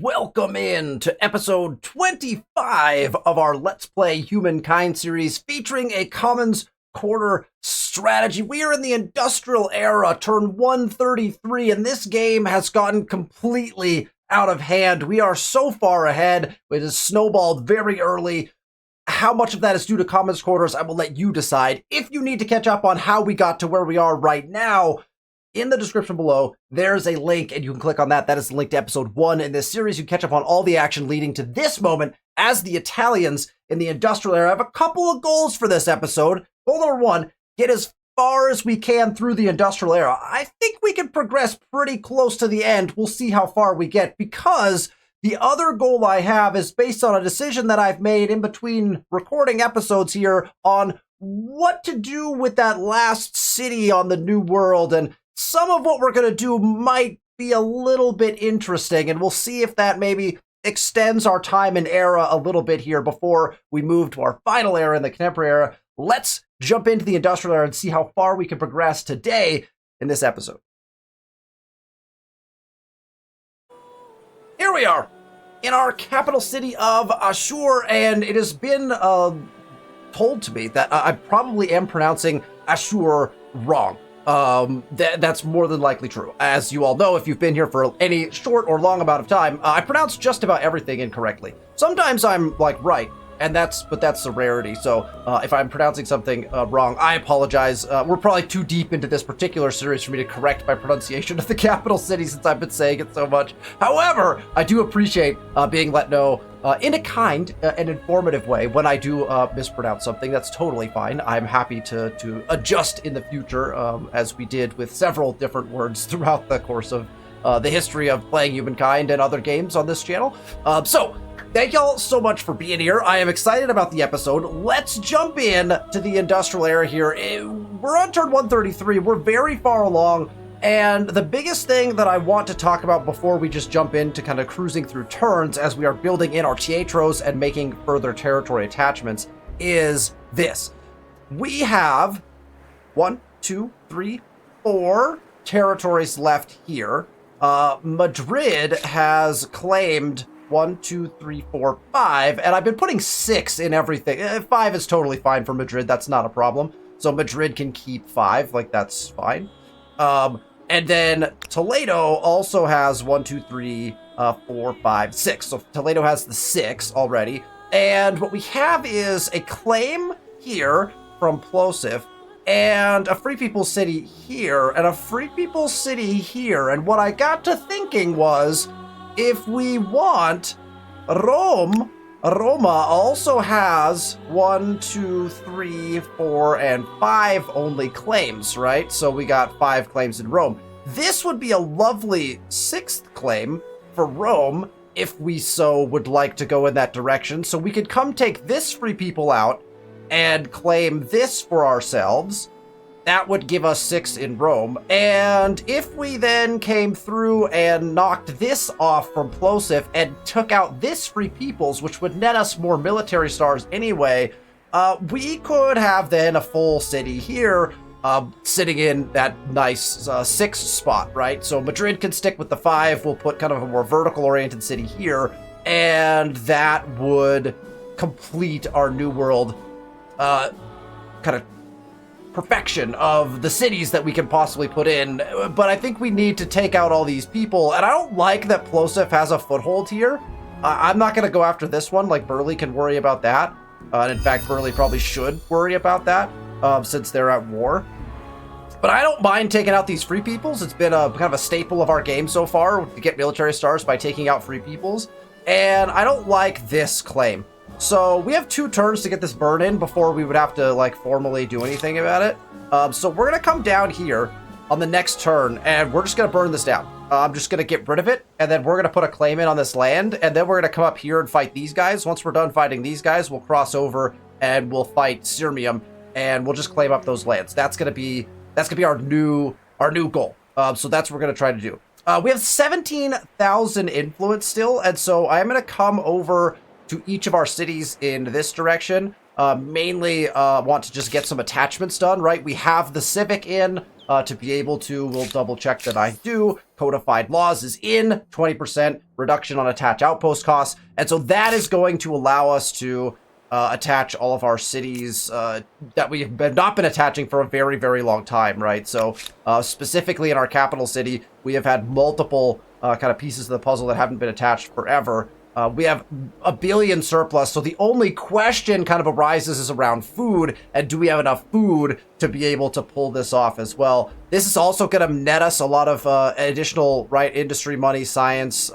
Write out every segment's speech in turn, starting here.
Welcome in to episode 25 of our Let's Play Humankind series featuring a Commons Quarter strategy. We are in the industrial era, turn 133, and this game has gotten completely out of hand. We are so far ahead. It has snowballed very early. How much of that is due to Commons Quarters, I will let you decide. If you need to catch up on how we got to where we are right now, in the description below, there's a link, and you can click on that. That is the link to episode 1 in this series. You catch up on all the action leading to this moment as the Italians in the industrial era have a couple of goals for this episode. Goal number 1, get as far as we can through the industrial era. I think we can progress pretty close to the end. We'll see how far we get, because the other goal I have is based on a decision that I've made in between recording episodes here on what to do with that last city on the New World, and some of what we're going to do might be a little bit interesting, and we'll see if that maybe extends our time and era a little bit here before we move to our final era in the contemporary era. Let's jump into the industrial era and see how far we can progress today in this episode. Here we are in our capital city of Ashur, and it has been told to me that I probably am pronouncing Ashur wrong. That's more than likely true. As you all know, if you've been here for any short or long amount of time, I pronounce just about everything incorrectly. Sometimes I'm right, and that's the rarity. So if I'm pronouncing something wrong, I apologize. We're probably too deep into this particular series for me to correct my pronunciation of the capital city since I've been saying it so much. However, I do appreciate being let know in a kind and informative way when I do mispronounce something. That's totally fine. I'm happy to adjust in the future, as we did with several different words throughout the course of the history of playing Humankind and other games on this channel. So thank y'all so much for being here. I am excited about the episode. Let's jump in to the industrial era here. We're on turn 133. We're very far along. And the biggest thing that I want to talk about before we just jump into kind of cruising through turns as we are building in our Teatros and making further territory attachments is this. We have 1, 2, 3, 4 territories left here. Madrid has claimed 1, 2, 3, 4, 5, and I've been putting 6 in everything. 5 is totally fine for Madrid. That's not a problem. So Madrid can keep 5, that's fine. And then Toledo also has 1, 2, 3, 4, 5, 6. So Toledo has the 6 already. And what we have is a claim here from Plosif, and a Free People City here, and a Free People City here. And what I got to thinking was, if we want Roma also has 1, 2, 3, 4, and 5 only claims, right? So we got 5 claims in Rome. This would be a lovely 6th claim for Rome if we so would like to go in that direction. So we could come take this Free People out and claim this for ourselves. That would give us 6 in Rome. And if we then came through and knocked this off from Plosif and took out this Free Peoples, which would net us more military stars anyway, we could have then a full city here, sitting in that nice 6 spot, right? So Madrid can stick with the 5. We'll put kind of a more vertical-oriented city here, and that would complete our New World kind of perfection of the cities that we can possibly put in. But I think we need to take out all these people, and I don't like that Plosif has a foothold here. I'm not going to go after this one. Burley can worry about that. And in fact, Burley probably should worry about that, since they're at war. But I don't mind taking out these Free Peoples. It's been a kind of a staple of our game so far to get military stars by taking out Free Peoples. And I don't like this claim. So we have 2 turns to get this burn in before we would have to formally do anything about it. So we're going to come down here on the next turn, and we're just going to burn this down. I'm just going to get rid of it, and then we're going to put a claim in on this land, and then we're going to come up here and fight these guys. Once we're done fighting these guys, we'll cross over and we'll fight Sirmium, and we'll just claim up those lands. That's going to be our new goal. So that's what we're going to try to do. We have 17,000 influence still, and so I'm going to come over to each of our cities in this direction. Mainly want to just get some attachments done, right? We have the Civic in, to be able to. We'll double check that I do. Codified laws is in, 20% reduction on attach outpost costs. And so that is going to allow us to attach all of our cities that we have not been attaching for a very, very long time, right? So specifically in our capital city, we have had multiple kind of pieces of the puzzle that haven't been attached forever. We have a billion surplus, so the only question kind of arises is around food, and do we have enough food to be able to pull this off as well? This is also going to net us a lot of additional, right, industry money, science.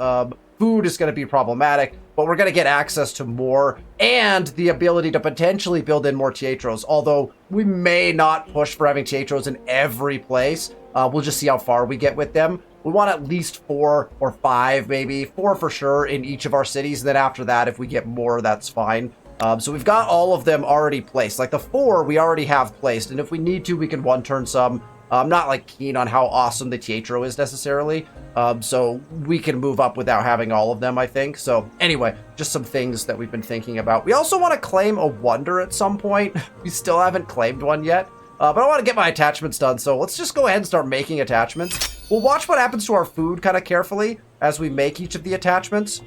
Food is going to be problematic, but we're going to get access to more and the ability to potentially build in more Teatros, although we may not push for having Teatros in every place. We'll just see how far we get with them. We want at least 4 or 5, maybe 4 for sure in each of our cities. And then after that, if we get more, that's fine. So we've got all of them already placed. Like the 4 we already have placed. And if we need to, we can one-turn some. I'm not like keen on how awesome the Teatro is necessarily. So we can move up without having all of them, I think. So anyway, just some things that we've been thinking about. We also want to claim a wonder at some point. We still haven't claimed one yet. But I want to get my attachments done, so let's just go ahead and start making attachments. We'll watch what happens to our food kind of carefully as we make each of the attachments.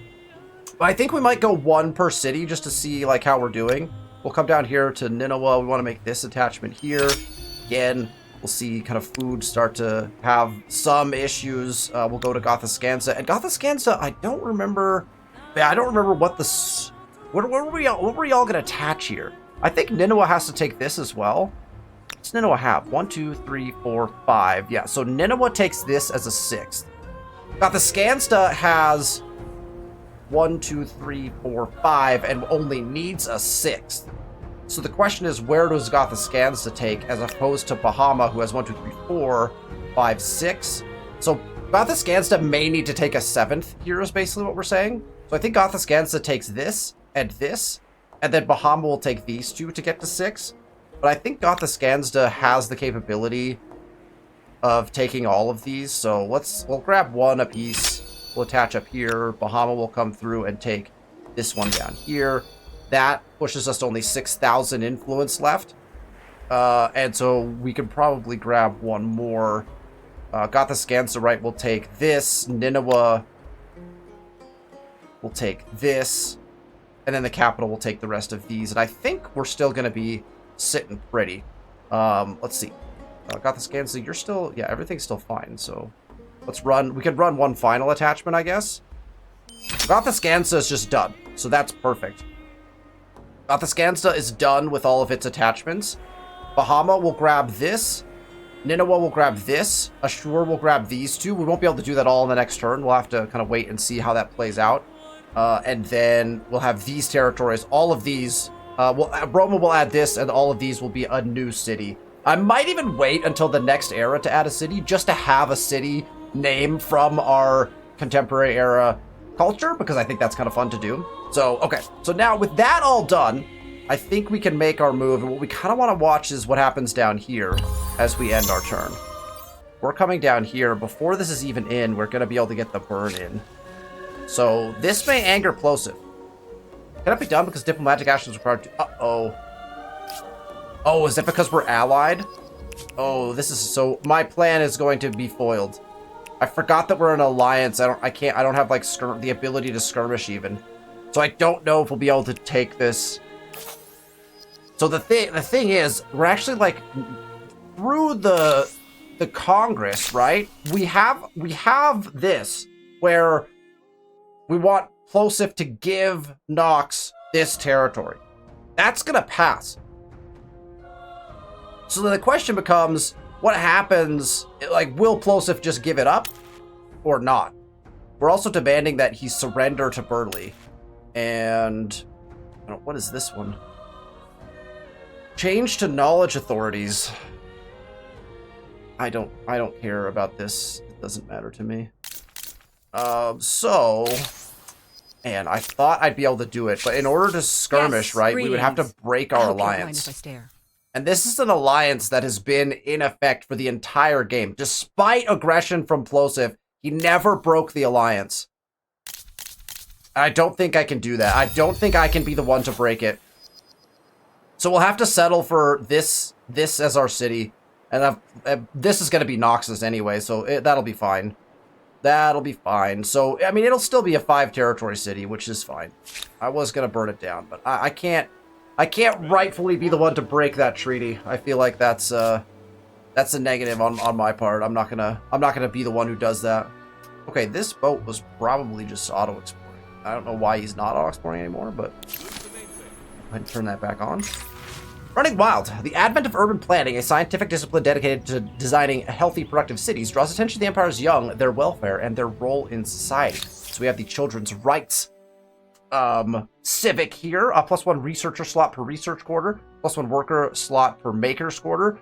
But I think we might go 1 per city just to see like how we're doing. We'll come down here to Nineveh. We want to make this attachment here. Again, we'll see kind of food start to have some issues. We'll go to Gothiscanza. And Gothiscanza, I don't remember... Yeah, I don't remember what this... What were we all going to attach here? I think Nineveh has to take this as well. What's Nineveh have? 1, 2, 3, 4, 5. Yeah, so Nineveh takes this as a 6th. Gothiscanza has 1, 2, 3, 4, 5, and only needs a 6th. So the question is, where does Gothiscanza take as opposed to Bahama, who has 1, 2, 3, 4, 5, 6? So Gothiscanza may need to take a 7th here is basically what we're saying. So I think Gothiscanza takes this, and then Bahama will take these 2 to get to 6. But I think Gothiscanza has the capability of taking all of these. So we'll grab 1 apiece. We'll attach up here. Bahama will come through and take this one down here. That pushes us to only 6,000 influence left. And so we can probably grab 1 more. Gothiscanza, right, will take this. Nineveh will take this. And then the capital will take the rest of these. And I think we're still going to be sitting pretty. Let's see. Gothiscanza, you're still... Yeah, everything's still fine. So let's run... We could run 1 final attachment, I guess. Gothiscanza is just done. So that's perfect. Gothiscanza is done with all of its attachments. Bahama will grab this. Nineveh will grab this. Ashur will grab these 2. We won't be able to do that all in the next turn. We'll have to kind of wait and see how that plays out. And then we'll have these territories. All of these... Roma will add this, and all of these will be a new city. I might even wait until the next era to add a city, just to have a city name from our contemporary era culture, because I think that's kind of fun to do. So, okay. So now, with that all done, I think we can make our move, and what we kind of want to watch is what happens down here as we end our turn. We're coming down here. Before this is even in, we're going to be able to get the burn in. So, this may anger Plosive. Can it be done because diplomatic action is required to... Uh-oh. Oh, is it because we're allied? Oh, this is so... My plan is going to be foiled. I forgot that we're an alliance. I don't have, like, the ability to skirmish even. So I don't know if we'll be able to take this. So the thing is, we're actually, like, through the Congress, right? We have this, where we want Plosive to give Nox this territory. That's gonna pass. So then the question becomes, what happens, like, will Plosive just give it up or not? We're also demanding that he surrender to Burley. And what is this one? Change to knowledge authorities. I don't care about this. It doesn't matter to me. So... Man, I thought I'd be able to do it, but in order to skirmish, yes, right, we would have to break our alliance. And this is an alliance that has been in effect for the entire game. Despite aggression from Plosive, he never broke the alliance. I don't think I can do that. I don't think I can be the one to break it. So we'll have to settle for this as our city. And this is going to be Noxus anyway, so that'll be fine. That'll be fine. So, I mean, it'll still be a 5 territory city, which is fine. I was going to burn it down, but I can't rightfully be the one to break that treaty. I feel like that's a negative on my part. I'm not gonna be the one who does that. Okay, this boat was probably just auto-exploring. I don't know why he's not auto-exploring anymore, but go ahead and turn that back on. Running wild. The advent of urban planning, a scientific discipline dedicated to designing healthy, productive cities, draws attention to the Empire's young, their welfare, and their role in society. So we have the children's rights civic here, a +1 researcher slot per research quarter, +1 worker slot per maker's quarter.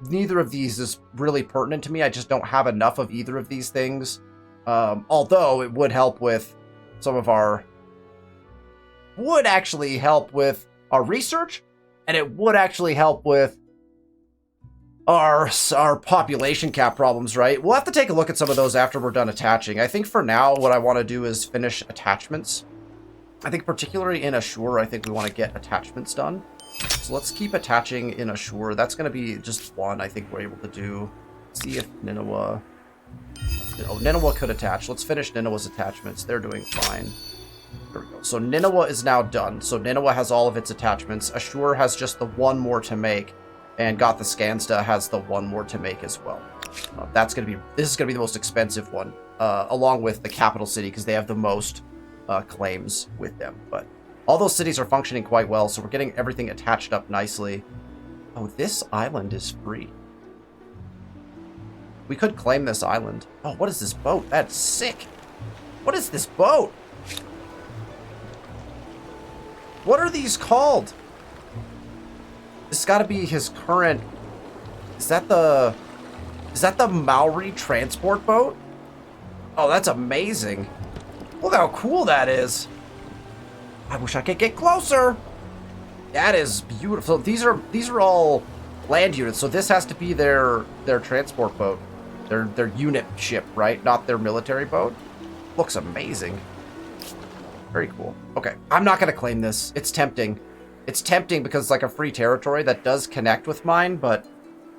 Neither of these is really pertinent to me. I just don't have enough of either of these things. Although it would help with some of our... would actually help with our research, and it would actually help with our population cap problems, right? We'll have to take a look at some of those after we're done attaching. I think for now, what I want to do is finish attachments. I think particularly in Assure, I think we want to get attachments done. So let's keep attaching in Assure. That's going to be just one I think we're able to do. Let's see if Nineveh... Oh, Nineveh could attach. Let's finish Nineveh's attachments. They're doing fine. There we go. So Nineveh is now done. So Nineveh has all of its attachments. Assure has just the one more to make. And Gotha Skansta has the one more to make as well. This is going to be the most expensive one, along with the capital city, because they have the most claims with them. But all those cities are functioning quite well, so we're getting everything attached up nicely. Oh, this island is free. We could claim this island. Oh, what is this boat? That's sick. What is this boat? What are these called? This has got to be his current... Is that the Maori transport boat? Oh, that's amazing. Look how cool that is. I wish I could get closer. That is beautiful. These are all land units, so this has to be their transport boat. Their unit ship, right? Not their military boat. Looks amazing. Very cool. Okay, I'm not going to claim this. It's tempting. It's tempting because it's like a free territory that does connect with mine, but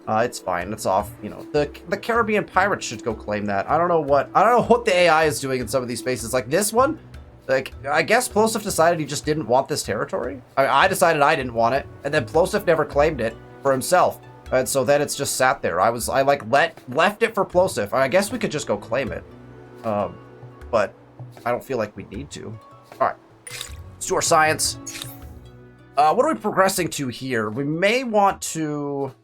it's fine. It's off. You know, the Caribbean pirates should go claim that. I don't know what the AI is doing in some of these spaces. Like this one, like I guess Plosif decided he just didn't want this territory. I decided I didn't want it, and then Plosif never claimed it for himself, and so then it's just sat there. I left it for Plosif. I guess we could just go claim it, but I don't feel like we need to. All right, let's do our science. What are we progressing to here? We may want to...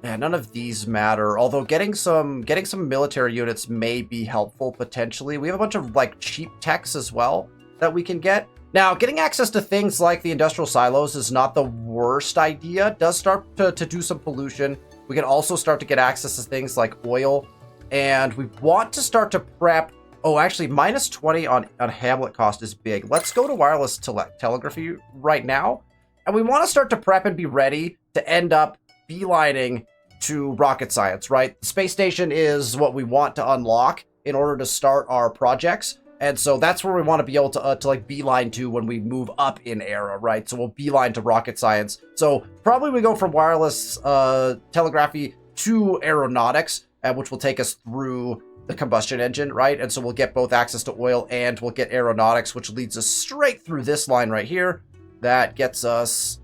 Yeah, none of these matter. Although getting some military units may be helpful potentially. We have a bunch of like cheap techs as well that we can get. Now, getting access to things like the industrial silos is not the worst idea. It does start to do some pollution. We can also start to get access to things like oil. And we want to start to prep... Oh, actually, -20 on Hamlet cost is big. Let's go to wireless telegraphy right now. And we want to start to prep and be ready to end up beelining to rocket science, right? The space station is what we want to unlock in order to start our projects. And so that's where we want to be able to like beeline to when we move up in era, right? So we'll beeline to rocket science. So probably we go from wireless telegraphy to aeronautics, which will take us through the combustion engine, right? And so we'll get both access to oil and we'll get aeronautics, which leads us straight through this line right here. That gets us,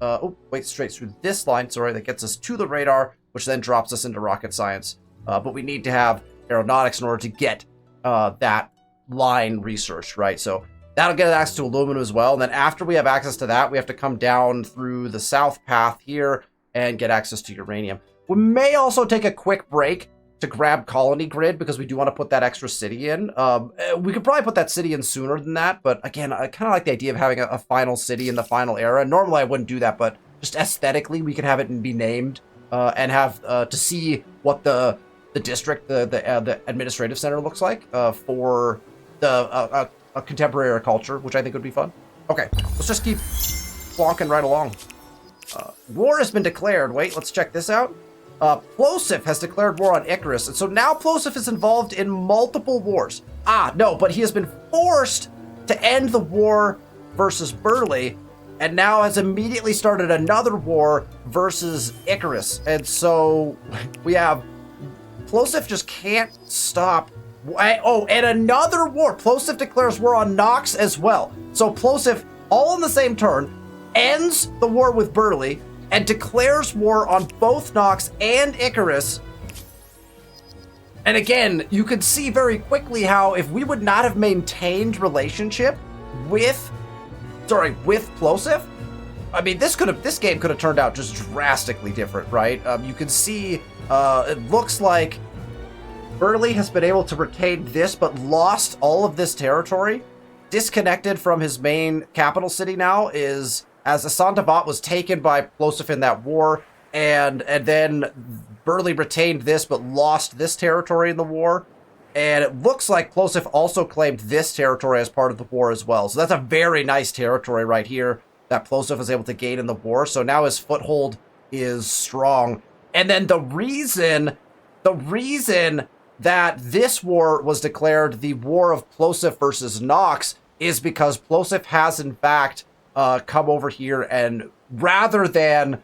straight through this line, sorry, that gets us to the radar, which then drops us into rocket science. But we need to have aeronautics in order to get that line researched, right? So that'll get us access to aluminum as well. And then after we have access to that, we have to come down through the south path here and get access to uranium. We may also take a quick break to grab colony grid because we do want to put that extra city in. We could probably put that city in sooner than that, but again, I kind of like the idea of having a final city in the final era. Normally I wouldn't do that, but just aesthetically we could have it and be named and have to see what the district, the administrative center looks like for a contemporary culture, which I think would be fun. Okay, let's just keep walking right along. War has been declared. Wait, let's check this out. Plosif has declared war on Icarus, and so now Plosif is involved in multiple wars. No, but he has been forced to end the war versus Burley and now has immediately started another war versus Icarus. And so we have Plosif just can't stop. Oh, and another war. Plosif declares war on Nox as well. So Plosif, all in the same turn, ends the war with Burley and declares war on both Nox and Icarus. And again, you could see very quickly how if we would not have maintained relationship with Plosif, I mean, this game could have turned out just drastically different, right? You can see it looks like Burley has been able to retain this, but lost all of this territory. Disconnected from his main capital city now is as Asantavat was taken by Plosif in that war, and then Burley retained this, but lost this territory in the war. And it looks like Plosif also claimed this territory as part of the war as well. So that's a very nice territory right here that Plosif was able to gain in the war. So now his foothold is strong. And then the reason that this war was declared the War of Plosif versus Nox is because Plosif has in fact come over here and rather than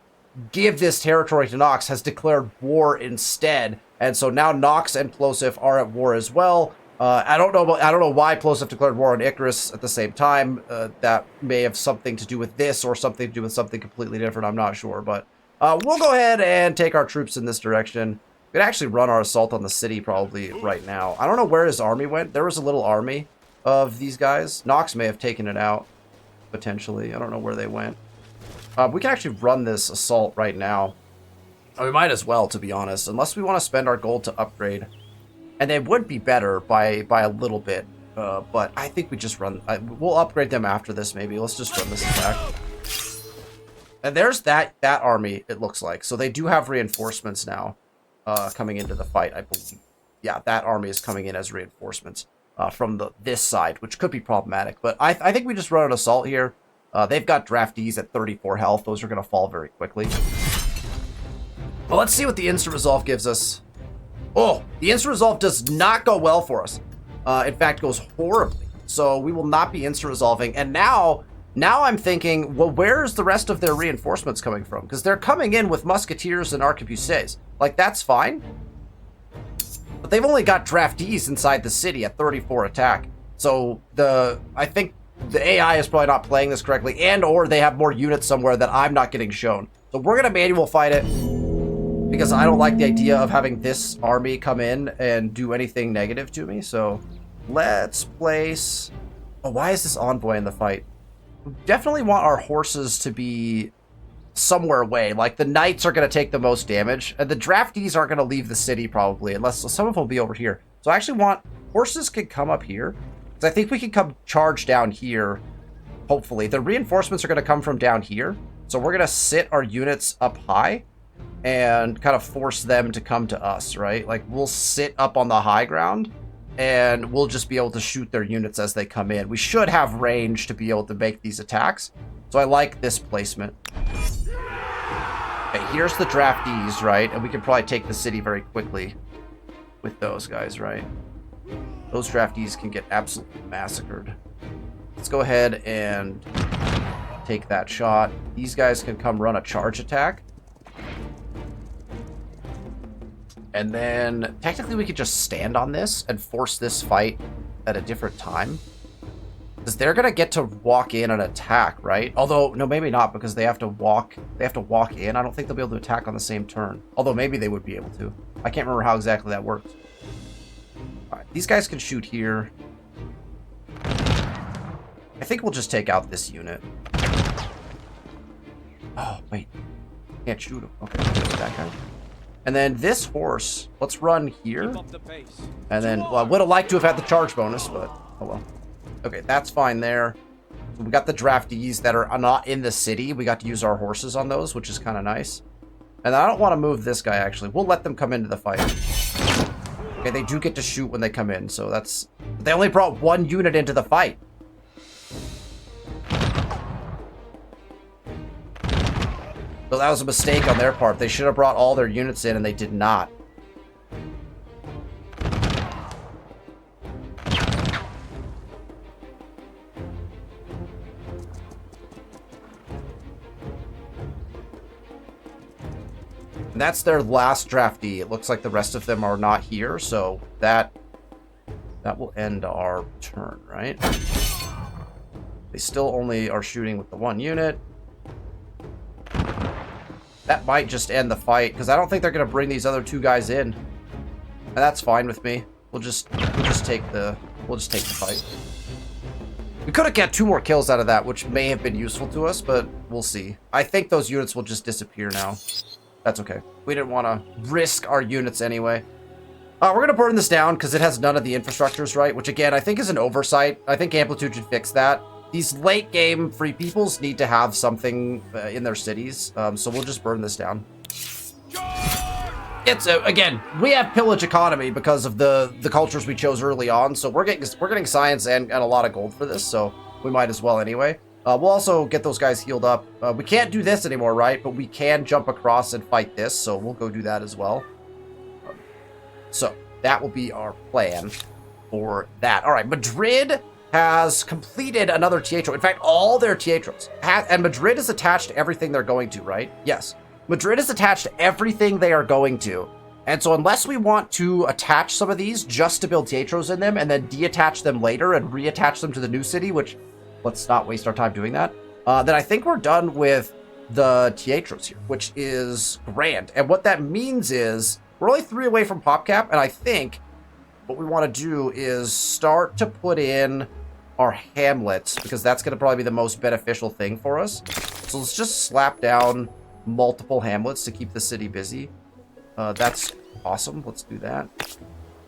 give this territory to Nox, has declared war instead. And so now Nox and Plosif are at war as well. I don't know why Plosif declared war on Icarus at the same time. That may have something to do with this or something to do with something completely different. I'm not sure, but we'll go ahead and take our troops in this direction. We could actually run our assault on the city probably right now. I don't know where his army went. There was a little army of these guys. Nox may have taken it out, potentially. I don't know where they went. We can actually run this assault right now. We might as well, to be honest, unless we want to spend our gold to upgrade. And they would be better by a little bit, but I think we just run... we'll upgrade them after this, maybe. Let's just run this attack. And there's that army, it looks like. So they do have reinforcements now coming into the fight, I believe. Yeah, that army is coming in as reinforcements from this side, which could be problematic. But I think we just run an assault here. They've got draftees at 34 health. Those are going to fall very quickly. Well, let's see what the instant resolve gives us. Oh, the instant resolve does not go well for us. In fact, goes horribly. So we will not be instant resolving. And now I'm thinking, well, where's the rest of their reinforcements coming from? Because they're coming in with musketeers and arquebusiers. Like, that's fine. But they've only got draftees inside the city at 34 attack. So I think the AI is probably not playing this correctly, and or they have more units somewhere that I'm not getting shown. So we're going to manual fight it, because I don't like the idea of having this army come in and do anything negative to me. So let's place... Oh, why is this envoy in the fight? We definitely want our horses to be somewhere away. Like, the knights are going to take the most damage, and the draftees aren't going to leave the city probably, unless some of them will be over here. So I actually want... Horses can come up here. I think we can come charge down here, hopefully. The reinforcements are going to come from down here. So we're going to sit our units up high and kind of force them to come to us, right? Like, we'll sit up on the high ground and we'll just be able to shoot their units as they come in. We should have range to be able to make these attacks. So I like this placement. Okay, here's the draftees, right? And we can probably take the city very quickly with those guys, right? Those draftees can get absolutely massacred. Let's go ahead and take that shot. These guys can come run a charge attack. And then technically we could just stand on this and force this fight at a different time. Because they're going to get to walk in and attack, right? Although, no, maybe not, because they have to walk in. I don't think they'll be able to attack on the same turn. Although maybe they would be able to. I can't remember how exactly that works. Alright, these guys can shoot here. I think we'll just take out this unit. Oh, wait. Can't shoot him. Okay, that guy. And then this horse, let's run here. And then, well, I would have liked to have had the charge bonus, but oh well. Okay, that's fine there. So we got the draftees that are not in the city. We got to use our horses on those, which is kind of nice. And I don't want to move this guy, actually. We'll let them come into the fight. Okay, they do get to shoot when they come in, so that's... They only brought one unit into the fight. So that was a mistake on their part. They should have brought all their units in, and they did not. And that's their last draftee. It looks like the rest of them are not here, so that will end our turn, right? They still only are shooting with the 1 unit. That might just end the fight, because I don't think they're going to bring these other 2 guys in. And that's fine with me. We'll just take the fight. We could have got 2 more kills out of that, which may have been useful to us, but we'll see. I think those units will just disappear now. That's okay. We didn't want to risk our units anyway. We're going to burn this down because it has none of the infrastructures, right? Which, again, I think is an oversight. I think Amplitude should fix that. These late-game Free Peoples need to have something in their cities, so we'll just burn this down. It's, again, we have pillage economy because of the cultures we chose early on, so we're getting science and a lot of gold for this, so we might as well anyway. We'll also get those guys healed up. We can't do this anymore, right? But we can jump across and fight this, so we'll go do that as well. So that will be our plan for that. All right, Madrid has completed another Teatro. In fact, all their Teatros. And Madrid is attached to everything they're going to, right? Yes. Madrid is attached to everything they are going to. And so unless we want to attach some of these just to build Teatros in them and then deattach them later and reattach them to the new city, which let's not waste our time doing that, then I think we're done with the Teatros here, which is grand. And what that means is we're only 3 away from PopCap, and I think what we want to do is start to put in our hamlets, because that's going to probably be the most beneficial thing for us. So let's just slap down multiple hamlets to keep the city busy. That's awesome. Let's do that.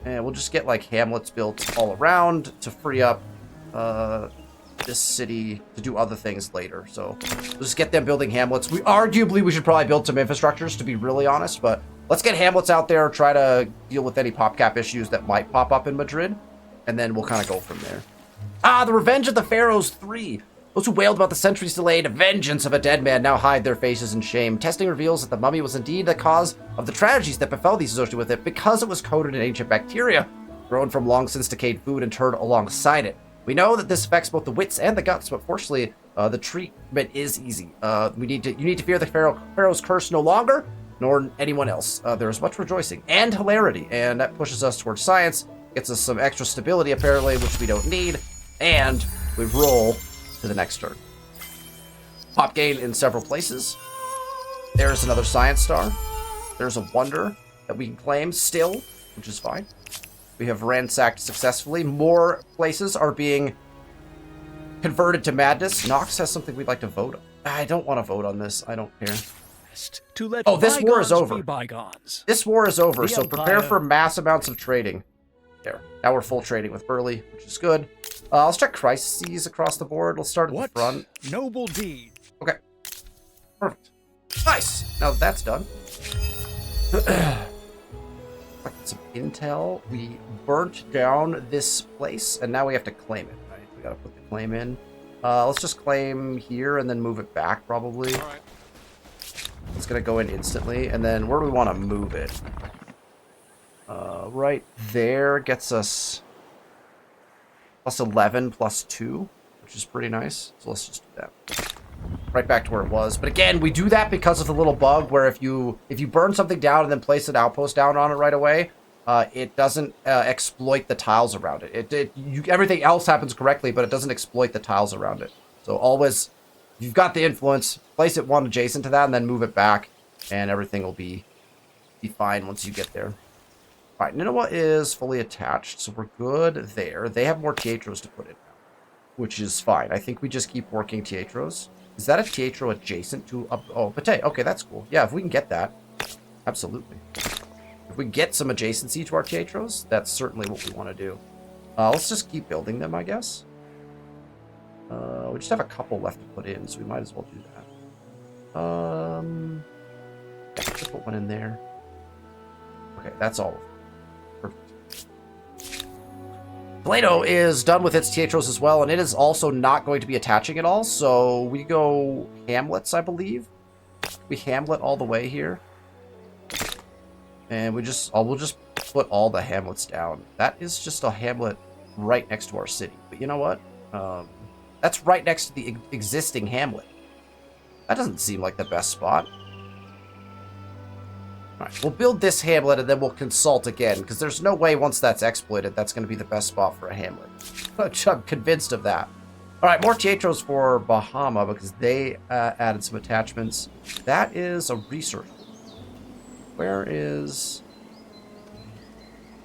And we'll just get like hamlets built all around to free up this city to do other things later. So we'll just get them building hamlets. We should probably build some infrastructures, to be really honest, but let's get hamlets out there, try to deal with any PopCap issues that might pop up in Madrid, and then we'll kind of go from there. The Revenge of the Pharaohs 3. Those who wailed about the centuries delayed vengeance of a dead man now hide their faces in shame. Testing reveals that the mummy was indeed the cause of the tragedies that befell these associated with it, because it was coated in ancient bacteria, grown from long since decayed food and turned alongside it. We know that this affects both the wits and the guts, but fortunately, the treatment is easy. You need to fear the Pharaoh's curse no longer, nor anyone else. There is much rejoicing and hilarity, and that pushes us towards science, gets us some extra stability, apparently, which we don't need, and we roll to the next turn. Pop gain in several places. There's another science star. There's a wonder that we can claim still, which is fine. We have ransacked successfully. More places are being converted to madness. Nox has something we'd like to vote on. I don't want to vote on this. I don't care. Oh, this war is over. This war is over, so prepare for mass amounts of trading. There. Now we're full trading with Burley, which is good. Let's check crises across the board. Let's start at the front. Noble deed. Okay. Perfect. Nice. Now that's done. Some intel. We burnt down this place, and now we have to claim it, right? We gotta put the claim in. Let's just claim here and then move it back, probably. All right. It's gonna go in instantly, and then where do we want to move it? Right there gets us plus 11 plus 2, which is pretty nice. So let's just do that. Right back to where it was. But again, we do that because of the little bug where if you burn something down and then place an outpost down on it right away, it doesn't exploit the tiles around it. Everything else happens correctly, but it doesn't exploit the tiles around it. So always, if you've got the influence, place it one adjacent to that and then move it back, and everything will be fine once you get there. All right, Nineveh is fully attached, so we're good there. They have more Teatros to put in now, which is fine. I think we just keep working Teatros. Is that a Teatro adjacent to... Oh, Pate. Okay, that's cool. Yeah, if we can get that. Absolutely. If we get some adjacency to our Teatros, that's certainly what we want to do. Let's just keep building them, I guess. We just have a couple left to put in, so we might as well do that. Let's put one in there. Okay, that's all of them. Perfect. Plato is done with its Teatros as well, and it is also not going to be attaching at all, so we go Hamlets, I believe. We Hamlet all the way here. And we'll just put all the Hamlets down. That is just a Hamlet right next to our city. But you know what? That's right next to the existing Hamlet. That doesn't seem like the best spot. All right, we'll build this hamlet and then we'll consult again, because there's no way once that's exploited, that's going to be the best spot for a hamlet. I'm convinced of that. All right, more Teatros for Bahama, because they added some attachments. That is a research. Where is...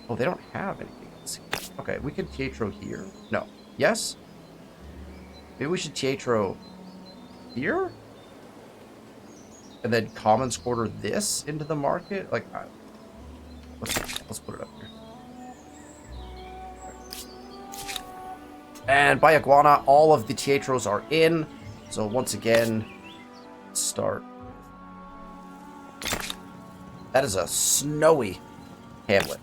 Oh, they don't have anything else here. Okay, we can Teatro here. No. Yes? Maybe we should Teatro here? And then Commons quarter this into the market? Like, let's put it up here. And by Iguana, all of the Teatros are in. So once again, let's start. That is a snowy hamlet.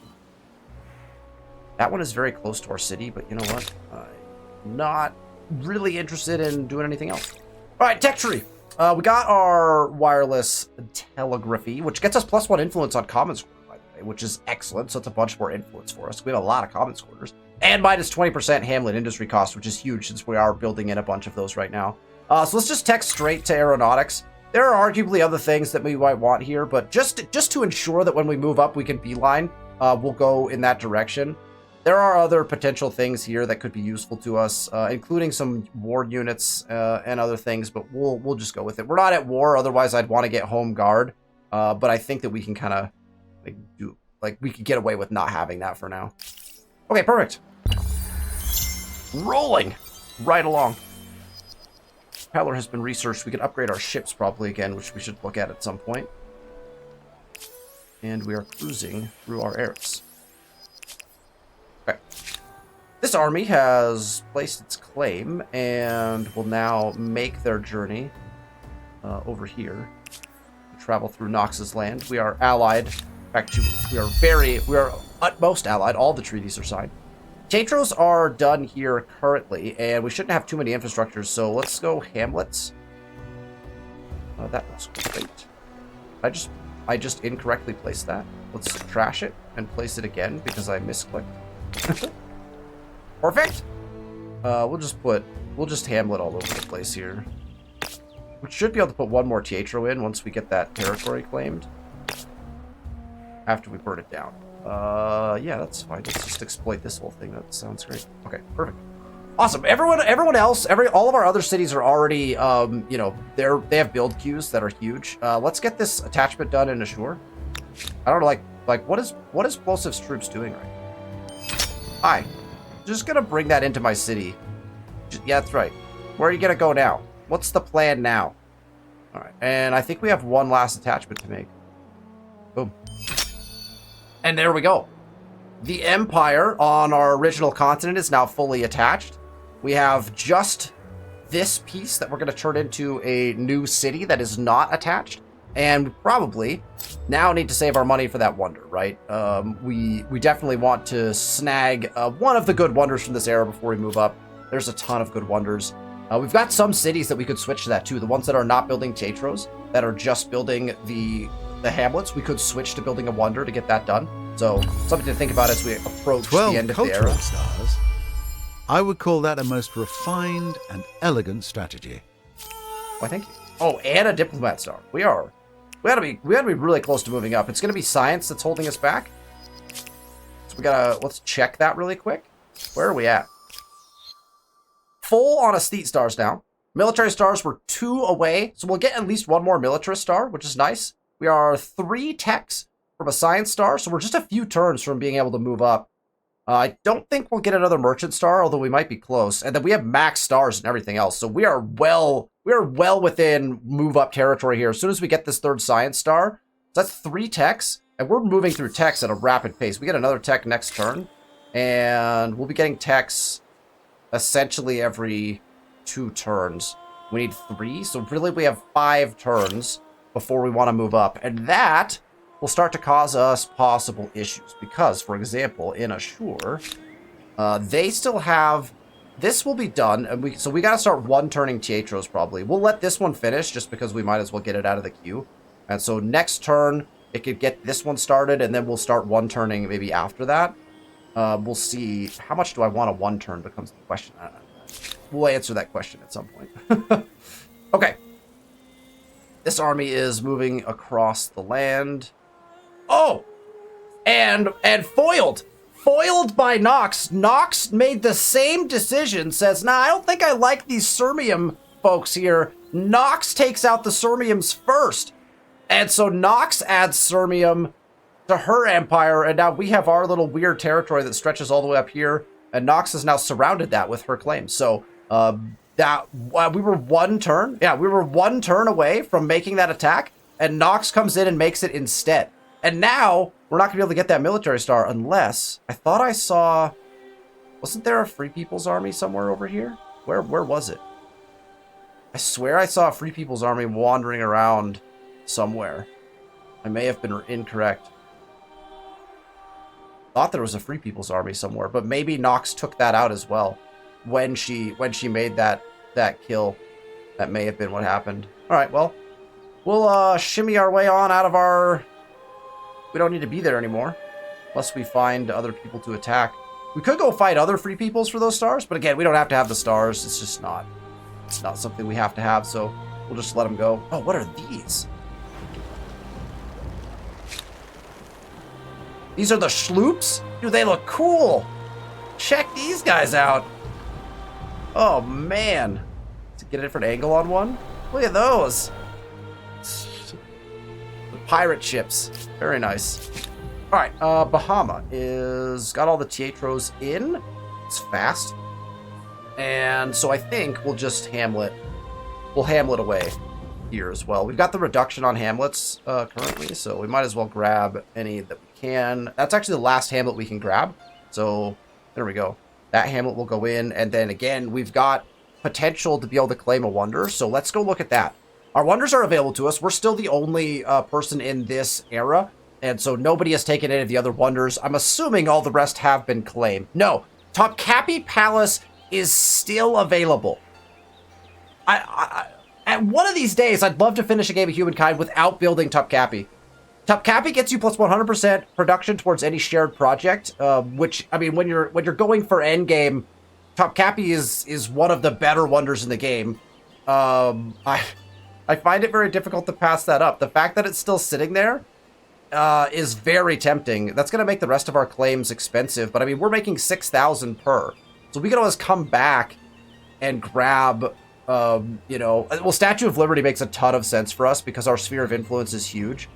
That one is very close to our city, but you know what? I'm not really interested in doing anything else. All right, tech tree. We got our wireless telegraphy, which gets us +1 influence on Commons Quarter, by the way, which is excellent. So it's a bunch more influence for us. We have a lot of Commons Quarters. And minus 20% Hamlet industry cost, which is huge since we are building in a bunch of those right now. So let's just tech straight to aeronautics. There are arguably other things that we might want here, but just to ensure that when we move up, we can beeline, we'll go in that direction. There are other potential things here that could be useful to us, including some war units and other things, but we'll just go with it. We're not at war, otherwise I'd want to get home guard, but I think that we can kind of we could get away with not having that for now. Okay, perfect. Rolling right along. Propeller has been researched. We can upgrade our ships probably again, which we should look at some point. And we are cruising through our airs. Okay. This army has placed its claim and will now make their journey over here to travel through Nox's land. We are allied. In fact, we are utmost allied. All the treaties are signed. Teatros are done here currently, and we shouldn't have too many infrastructures, so let's go hamlets. That looks great. I just incorrectly placed that. Let's trash it and place it again because I misclicked. Perfect. We'll just hamlet all over the place here. We should be able to put one more Teatro in once we get that territory claimed. After we burn it down. Yeah, that's fine. Let's just exploit this whole thing. That sounds great. Okay, perfect. Awesome. Everyone else, all of our other cities are already, you know, they have build queues that are huge. Let's get this attachment done in Ashur. I don't know, like what is Plosiv's troops doing right now? Hi. Just gonna bring that into my city. Yeah, that's right. Where are you gonna go now? What's the plan now? All right, and I think we have one last attachment to make. Boom. And there we go. The Empire on our original continent is now fully attached. We have just this piece that we're going to turn into a new city that is not attached. And probably now need to save our money for that wonder, right? We definitely want to snag one of the good wonders from this era before we move up. There's a ton of good wonders. We've got some cities that we could switch to that too. The ones that are not building Teatros, that are just building the hamlets, we could switch to building a wonder to get that done. So something to think about as we approach the end of the era. 12 cultural stars. I would call that a most refined and elegant strategy. Why, thank you. Oh, and a diplomat star. We gotta be really close to moving up. It's gonna be science that's holding us back. So let's check that really quick. Where are we at? Full on aesthete stars now. Military stars were 2 away, so we'll get at least one more militarist star, which is nice. We are 3 techs from a science star, so we're just a few turns from being able to move up. I don't think we'll get another merchant star, although we might be close. And then we have max stars and everything else, so we are well within move up territory here. As soon as we get this 3rd science star, so that's 3 techs, and we're moving through techs at a rapid pace. We get another tech next turn, and we'll be getting techs essentially every 2 turns. We need 3, so really we have 5 turns before we want to move up, and that will start to cause us possible issues because, for example, in Ashur, they still have... This will be done, and so we got to start 1-turning Teatros probably. We'll let this one finish just because we might as well get it out of the queue. And so next turn, it could get this one started, and then we'll start 1-turning maybe after that. We'll see. How much do I want a 1-turn becomes the question. We'll answer that question at some point. Okay. This army is moving across the land. Oh! And foiled. Foiled by Nox. Nox made the same decision, says, nah, I don't think I like these Sirmium folks here. Nox takes out the Sirmiums first. And so Nox adds Sirmium to her empire, and now we have our little weird territory that stretches all the way up here, and Nox has now surrounded that with her claims. So we were one turn. Yeah, we were one turn away from making that attack, and Nox comes in and makes it instead. And now we're not going to be able to get that military star unless... I thought I saw... Wasn't there a Free People's Army somewhere over here? Where was it? I swear I saw a Free People's Army wandering around somewhere. I may have been incorrect. Thought there was a Free People's Army somewhere, but maybe Nox took that out as well when she made that kill. That may have been what happened. All right, well, we'll shimmy our way on out of our... We don't need to be there anymore, unless we find other people to attack. We could go fight other Free Peoples for those stars, but again, we don't have to have the stars. It's just not... It's not something we have to have, so we'll just let them go. Oh, what are these? These are the Schloops? Dude, they look cool. Check these guys out. Oh, man. To get a different angle on one? Look at those. The pirate ships. Very nice. All right, Bahama is got all the Teatros in. It's fast. And so I think we'll just Hamlet. We'll Hamlet away here as well. We've got the reduction on Hamlets currently, so we might as well grab any that we can. That's actually the last Hamlet we can grab. So there we go. That Hamlet will go in, and then again, we've got potential to be able to claim a wonder. So let's go look at that. Our wonders are available to us. We're still the only person in this era, and so nobody has taken any of the other wonders. I'm assuming all the rest have been claimed. No, Topkapi Palace is still available. At one of these days, I'd love to finish a game of Humankind without building Topkapi. Topkapi gets you plus 100% production towards any shared project, which, I mean, when you're going for endgame, Topkapi is one of the better wonders in the game. I find it very difficult to pass that up. The fact that it's still sitting there is very tempting. That's going to make the rest of our claims expensive, but I mean, we're making 6,000 per. So we can always come back and grab, you know... Well, Statue of Liberty makes a ton of sense for us because our sphere of influence is huge.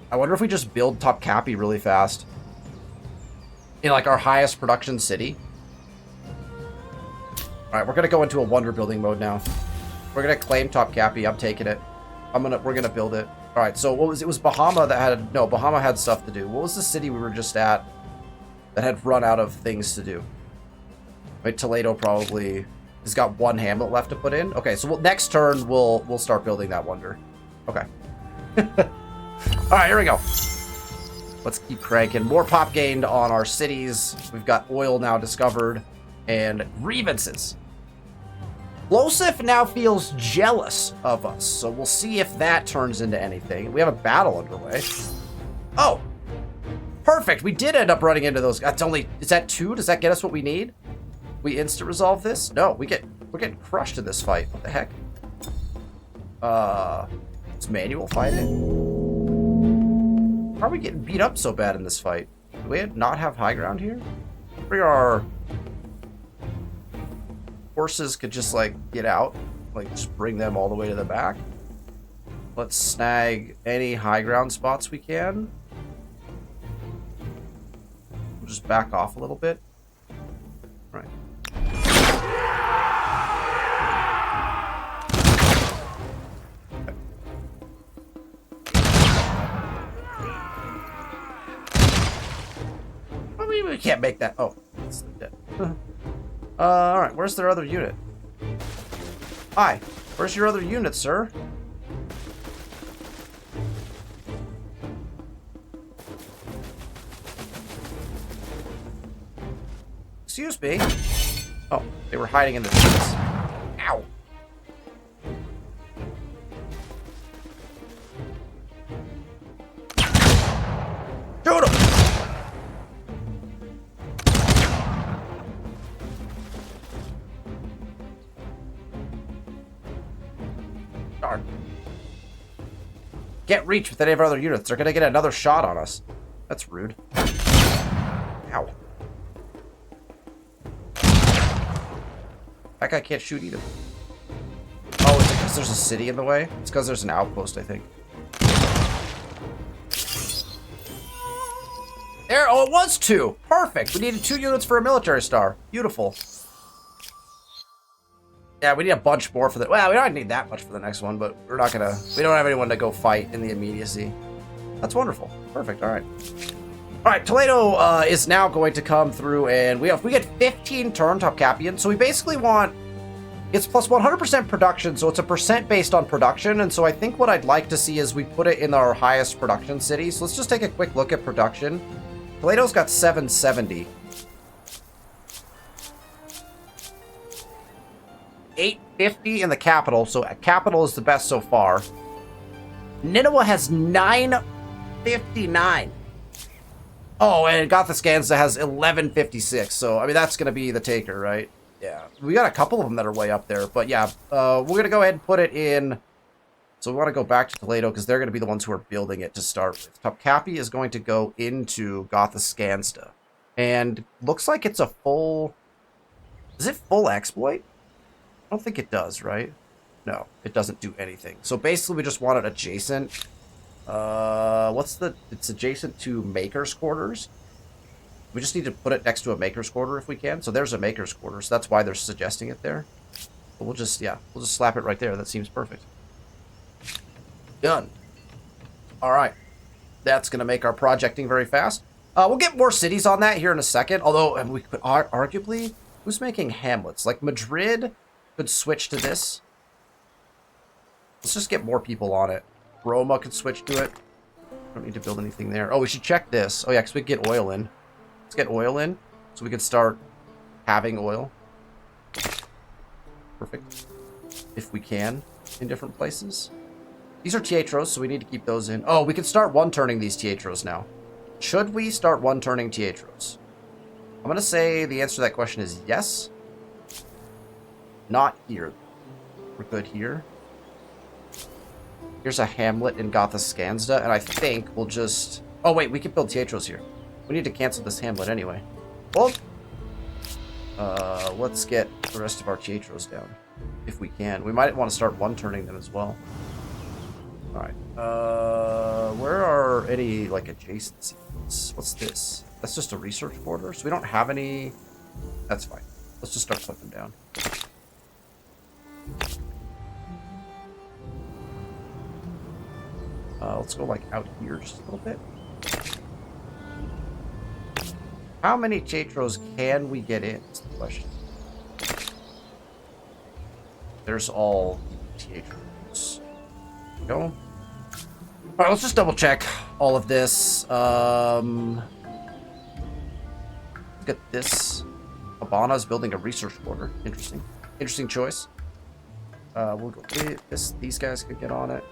I wonder if we just build Topkapi really fast. In, like, our highest production city. Alright, we're going to go into a wonder building mode now. We're going to claim Topkapi. I'm taking it. We're going to build it. Alright, so what was... It was Bahama that had... No, Bahama had stuff to do. What was the city we were just at that had run out of things to do? Right, Toledo probably has got one Hamlet left to put in. Okay, so next turn we'll start building that wonder. Okay. All right, here we go. Let's keep cranking. More pop gained on our cities. We've got oil now discovered and grievances. Losif now feels jealous of us, so we'll see if that turns into anything. We have a battle underway. Oh, perfect. We did end up running into those. That's only... Is that 2? Does that get us what we need? We instant resolve this? No, we're getting crushed in this fight. What the heck? It's manual fighting. How are we getting beat up so bad in this fight? Do we not have high ground here? Where our horses could just like get out, like just bring them all the way to the back. Let's snag any high ground spots we can. We'll just back off a little bit. Right. We can't make that. Oh, it's dead. All right. Where's their other unit? Hi. Where's your other unit, sir? Excuse me. Oh, they were hiding in the trees. Ow. Shoot him! Can't reach with any of our other units. They're gonna get another shot on us. That's rude. Ow. That guy can't shoot either. Oh, is it because there's a city in the way? It's because there's an outpost, I think. There, oh, it was 2. Perfect. We needed 2 units for a military star. Beautiful. Yeah, we need a bunch more for the... Well, we don't need that much for the next one, but we're not gonna... We don't have anyone to go fight in the immediacy. That's wonderful. Perfect, all right. All right, Toledo is now going to come through, and we get 15 turn Topkapian, so we basically want... It's plus 100% production, so it's a percent based on production, and so I think what I'd like to see is we put it in our highest production city. So let's just take a quick look at production. Toledo's got 770. 850 in the capital, so capital is the best so far. Nineveh has 959. Oh, and Gothiscanza has 1156, so I mean that's gonna be the taker, right? Yeah, we got a couple of them that are way up there, but yeah, we're gonna go ahead and put it in. So we want to go back to Toledo because they're gonna be the ones who are building it to start with. Topkapi is going to go into Gothiscanza, and looks like it's a full. Is it full exploit? I don't think it does, right? No, it doesn't do anything. So basically, we just want it adjacent. It's adjacent to Maker's Quarters. We just need to put it next to a Maker's Quarter if we can. So there's a Maker's Quarter, so that's why they're suggesting it there. But we'll just slap it right there. That seems perfect. Done. All right. That's going to make our projecting very fast. We'll get more cities on that here in a second. Although, we could arguably... Who's making hamlets? Like, Madrid could switch to this. Let's just get more people on it. Roma could switch to it. Don't need to build anything there. Oh, we should check this. Oh, yeah, because we can get oil in. Let's get oil in so we can start having oil. Perfect. If we can, in different places. These are Teatros, so we need to keep those in. Oh, we can start one-turning these Teatros now. Should we start one-turning Teatros? I'm going to say the answer to that question is yes. Not here. We're good here. Here's a hamlet in Gothiscanza, and I think we'll just... Oh, wait, we can build Teatros here. We need to cancel this hamlet anyway. Well, let's get the rest of our Teatros down, if we can. We might want to start one-turning them as well. All right. Where are any, like, adjacencies? What's this? That's just a research border, so we don't have any... That's fine. Let's just start putting them down. Let's go, like, out here just a little bit. How many Teatros can we get in? Is the question. There's all Teatros. Go. All right, let's just double check all of this. Look at this. Habana's building a research border. Interesting. Interesting choice. We'll go this. These guys could get on it.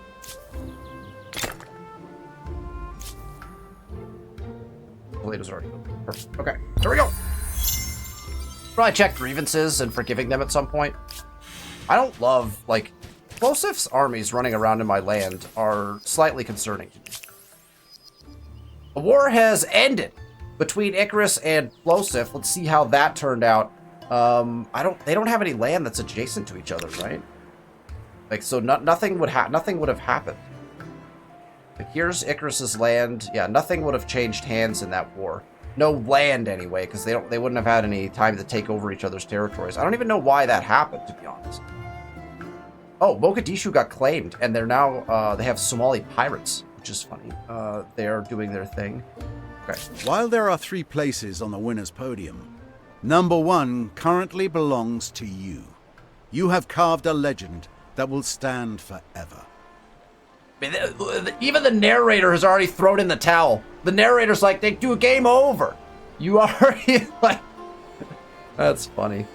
Toledo's already built. Perfect. Okay, here we go. Probably check grievances and forgiving them at some point. I don't love, like, Plosif's armies running around in my land are slightly concerning to me. A war has ended between Icarus and Plosif. Let's see how that turned out. They don't have any land that's adjacent to each other, right? Like, so nothing would have happened. Like, here's Icarus's land. Yeah, nothing would have changed hands in that war. No land anyway, because they wouldn't have had any time to take over each other's territories. I don't even know why that happened, to be honest. Oh, Mogadishu got claimed, and they're now they have Somali pirates, which is funny. They're doing their thing. Okay. While there are 3 places on the winner's podium, number 1 currently belongs to you. You have carved a legend that will stand forever. Even the narrator has already thrown in the towel. The narrator's like, they do a game over. You already like... That's funny.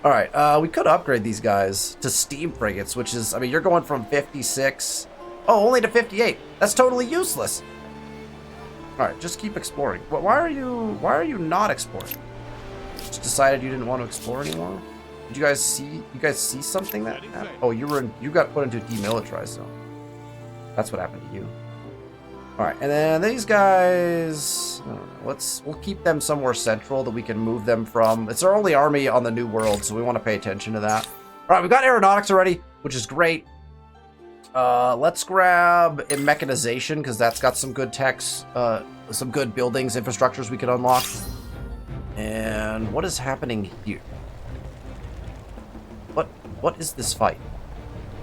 All right, we could upgrade these guys to steam frigates, which is, I mean, you're going from 56... Oh, only to 58. That's totally useless. All right, just keep exploring. Why are you not exploring? Just decided you didn't want to explore anymore? Did you guys see something that happened? Oh, you got put into a demilitarized zone. That's what happened you. All right, and then these guys, I don't know, we'll keep them somewhere central that we can move them from. It's our only army on the New World, so we want to pay attention to that. All right, we got aeronautics already, which is great. Let's grab a mechanization, because that's got some good techs, some good buildings, infrastructures we can unlock. And what is happening here? What is this fight?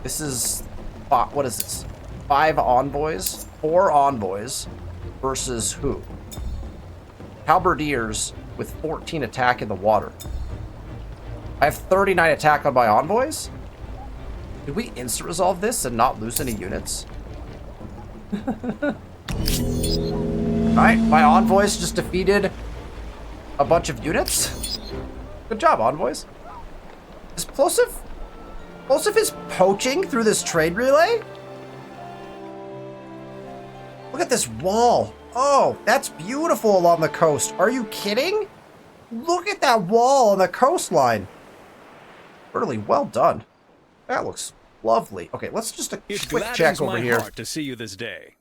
This is, what is this? 5 envoys, 4 envoys versus who? Halberdiers with 14 attack in the water. I have 39 attack on my envoys? Did we instant resolve this and not lose any units? Alright, my envoys just defeated a bunch of units. Good job, envoys. Is Plosive is poaching through this trade relay? Look at this wall. Oh, that's beautiful along the coast. Are you kidding? Look at that wall on the coastline. Really well done. That looks lovely. Okay, let's just a quick check over here. To see you this day.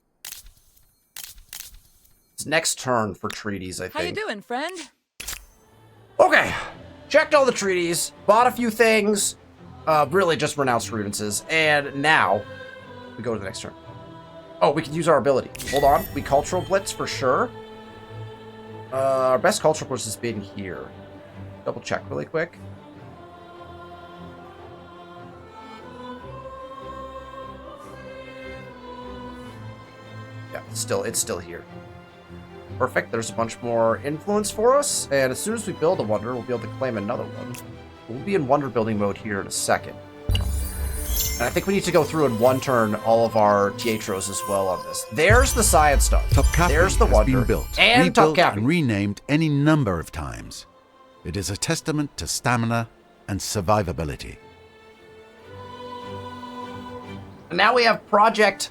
It's next turn for treaties, I think. How you doing, friend? Okay, checked all the treaties, bought a few things, really just renounced grievances, and now we go to the next turn. Oh, we can use our ability. Hold on, we cultural blitz for sure. Our best cultural course has been here. Double check really quick. Yeah, it's still here. Perfect. There's a bunch more influence for us, and as soon as we build a wonder, we'll be able to claim another one. We'll be in wonder building mode here in a second. And I think we need to go through in one turn all of our Teatros as well on this. There's the science stuff. There's the wonder. Been built, and rebuilt, Top and renamed any number of times. It is a testament to stamina and survivability. And now we have the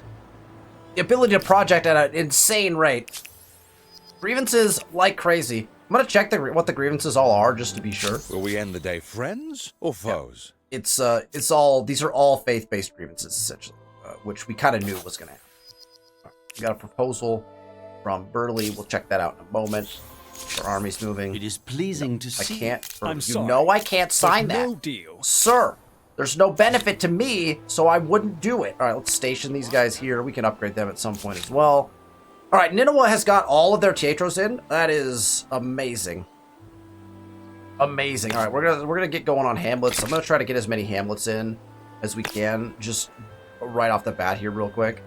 ability to project at an insane rate. Grievances like crazy. I'm gonna check what the grievances all are just to be sure. Will we end the day friends or foes? Yeah. These are all faith-based grievances essentially, which we kind of knew was gonna happen. Right. We got a proposal from Burley. We'll check that out in a moment. Our army's moving. It is pleasing to see. I can't. I'm sorry, know I can't sign that. No deal, sir. There's no benefit to me, so I wouldn't do it. All right, let's station these guys here. We can upgrade them at some point as well. All right, Nineveh has got all of their Teatros in. That is amazing. Amazing. All right, we're gonna get going on hamlets. I'm gonna try to get as many hamlets in as we can, just right off the bat here, real quick.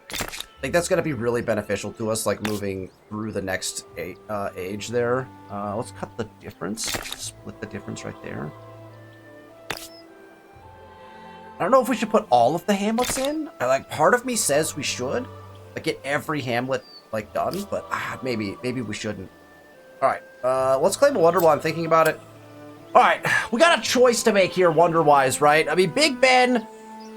I think that's gonna be really beneficial to us, like moving through the next age there. Let's cut the difference. Split the difference right there. I don't know if we should put all of the hamlets in. Part of me says we should. Get every hamlet done, but maybe we shouldn't. All right, let's claim a wonder while I'm thinking about it. All right, we got a choice to make here, wonder-wise, right? I mean, Big Ben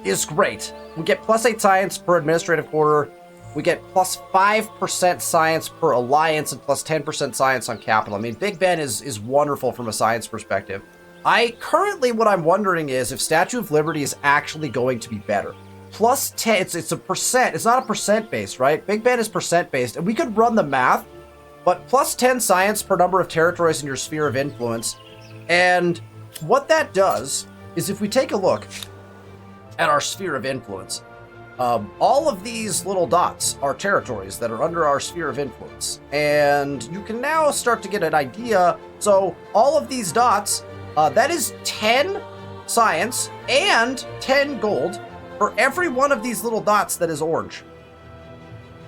is great. We get +8 science per administrative quarter. We get +5% science per alliance and +10% science on capital. I mean, Big Ben is wonderful from a science perspective. Currently, what I'm wondering is if Statue of Liberty is actually going to be better. +10, it's a percent. It's not a percent based, right? Big Ben is percent based, and we could run the math, but +10 science per number of territories in your sphere of influence. And what that does is if we take a look at our sphere of influence, all of these little dots are territories that are under our sphere of influence. And you can now start to get an idea. So all of these dots, that is 10 science and 10 gold for every one of these little dots that is orange.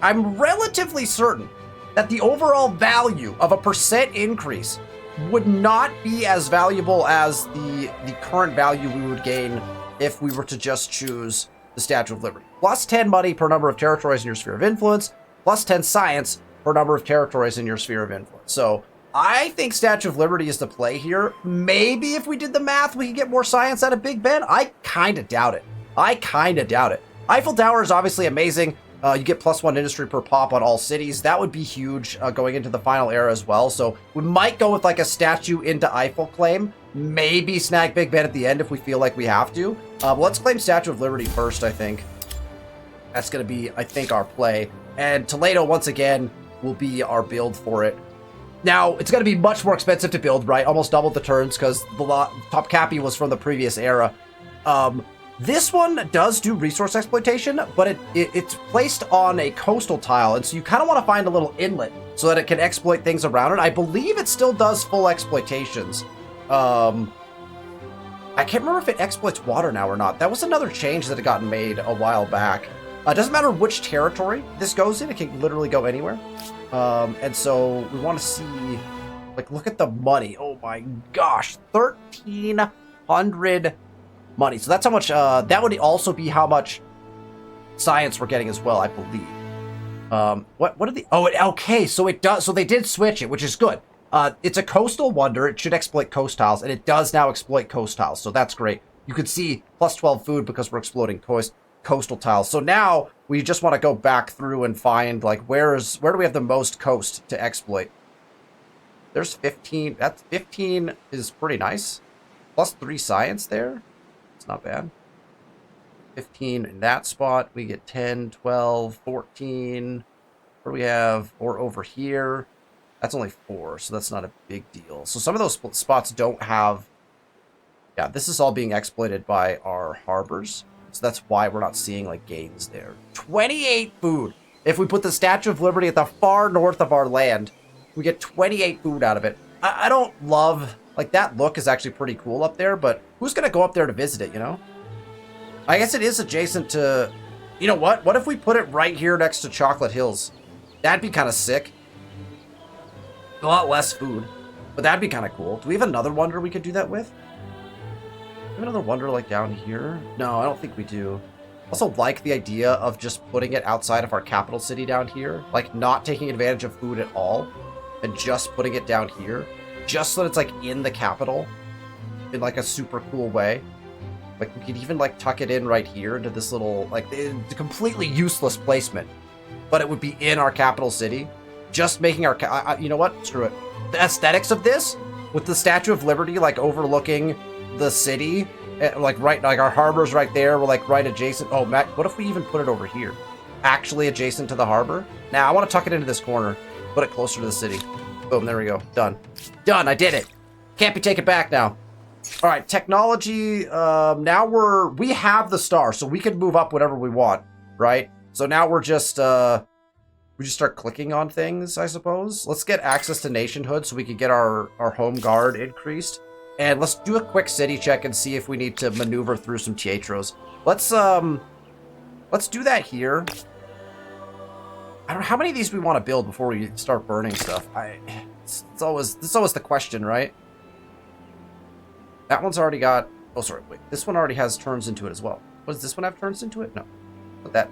I'm relatively certain that the overall value of a percent increase would not be as valuable as the current value we would gain if we were to just choose the Statue of Liberty. +10 money per number of territories in your sphere of influence, +10 science per number of territories in your sphere of influence. So I think Statue of Liberty is the play here. Maybe if we did the math, we could get more science out of Big Ben. I kind of doubt it. Eiffel Tower is obviously amazing. You get +1 industry per pop on all cities. That would be huge going into the final era as well. So we might go with a statue into Eiffel claim. Maybe snag Big Ben at the end if we feel like we have to. Let's claim Statue of Liberty first, I think. That's going to be, I think, our play. And Toledo, once again, will be our build for it. Now, it's going to be much more expensive to build, right? Almost double the turns because the Topkapi was from the previous era. This one does do resource exploitation, but it's placed on a coastal tile, and so you kind of want to find a little inlet so that it can exploit things around it. I believe it still does full exploitations. I can't remember if it exploits water now or not. That was another change that had gotten made a while back. It doesn't matter which territory this goes in. It can literally go anywhere. And so we want to see, like, look at the money. Oh my gosh, 1,300 money. So that's how much, that would also be how much science we're getting as well, I believe. What did the, okay, so it does, so they did switch it, which is good. It's a coastal wonder. It should exploit coast tiles, and it does now exploit coast tiles, so that's great. You could see plus 12 food because we're exploiting coastal tiles. So now we just want to go back through and find, like, where do we have the most coast to exploit? There's 15. That's 15 is pretty nice. Plus 3 science there. It's not bad. 15 in that spot. We get 10, 12, 14. Where do we have? Or over here. That's only 4, so that's not a big deal. So some of those spots don't have... Yeah, this is all being exploited by our harbors. So that's why we're not seeing, like, gains there. 28 food! If we put the Statue of Liberty at the far north of our land, we get 28 food out of it. I don't love... Like, that look is actually pretty cool up there, but who's going to go up there to visit it, you know? I guess it is adjacent to... You know what? What if we put it right here next to Chocolate Hills? That'd be kind of sick. A lot less food, but that'd be kind of cool. Do we have another wonder we could do that with? Do we have another wonder, like, down here? No, I don't think we do. Also like the idea of just putting it outside of our capital city down here. Like, not taking advantage of food at all, and just putting it down here. Just so that it's, like, in the capital in, like, a super cool way. Like, we could even, like, tuck it in right here into this little, like, it's a completely useless placement. But it would be in our capital city. Just making our... you know what? Screw it. The aesthetics of this, with the Statue of Liberty, like, overlooking the city, like, right... Like, our harbor's right there. We're, like, right adjacent... Oh, Matt, what if we even put it over here? Actually adjacent to the harbor? Now, I want to tuck it into this corner. Put it closer to the city. Boom, there we go. Done. Done, I did it. Can't be taken back now. All right, technology. Now we have the star, so we can move up whatever we want, right? So now we're just, we just start clicking on things, I suppose. Let's get access to nationhood so we can get our home guard increased. And let's do a quick city check and see if we need to maneuver through some Teatros. Let's do that here. I don't know how many of these we want to build before we start burning stuff. It's always the question, right? That one's already got... Oh, sorry, wait. This one already has turns into it as well. What, does this one have turns into it? No. But that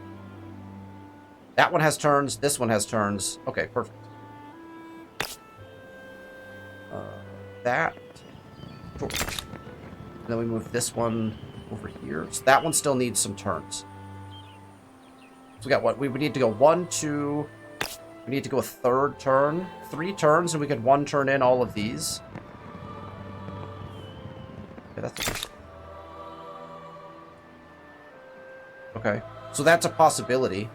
one has turns. This one has turns. Okay, perfect. That. Sure. And then we move this one over here. So that one still needs some turns. So we got what? We would need to go 1, 2... We need to go a third turn. 3 turns, and we could 1 turn in all of these. Okay, that's... Okay. So that's a possibility.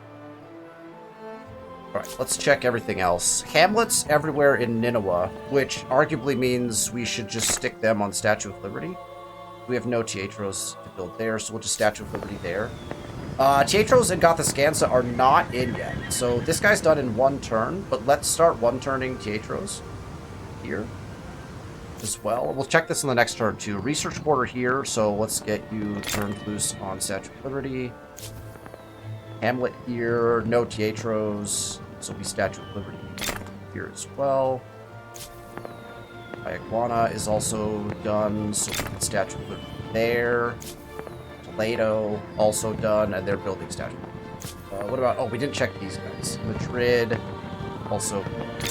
Alright, let's check everything else. Hamlets everywhere in Nineveh, which arguably means we should just stick them on Statue of Liberty. We have no Teatros to build there, so we'll just Statue of Liberty there. Teatros and Gothiscanza are not in yet, so this guy's done in 1 turn, but let's start 1-turning Teatros here as well. We'll check this in the next turn too. Research quarter here, so let's get you turned loose on Statue of Liberty. Hamlet here, no Teatros, so we Statue of Liberty here as well. Iaquana is also done, so we can Statue of Liberty there. Toledo also done, and they're building Statue. What about... Oh, we didn't check these guys. Madrid also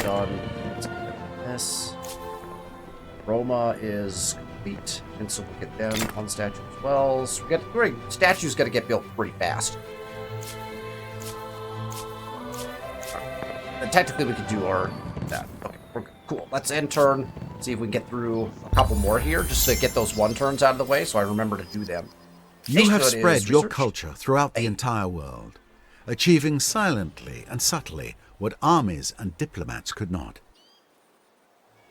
done. Let's get this. Roma is complete, and so we'll get them on Statue as well. So statues got to get built pretty fast. And technically, we could do that. Okay, we're good. Cool. Let's end turn. See if we can get through a couple more here, just to get those 1 turns out of the way, so I remember to do them. You have spread your culture throughout the entire world. achieving silently and subtly what armies and diplomats could not.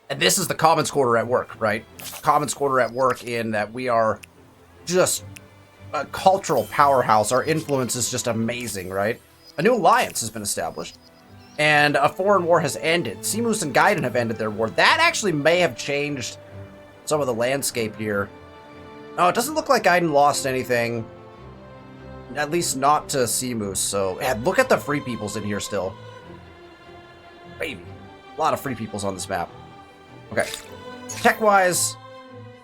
And this is the Commons Quarter at work, right? Commons Quarter at work in that we are just a cultural powerhouse. Our influence is just amazing, right? A new alliance has been established. And a foreign war has ended. Seamoose and Gaiden have ended their war. That actually may have changed some of the landscape here. Oh, it doesn't look like Gaiden lost anything. At least not to Seamoose. So, yeah, look at the free peoples in here still. Baby. A lot of free peoples on this map. Okay. Tech-wise,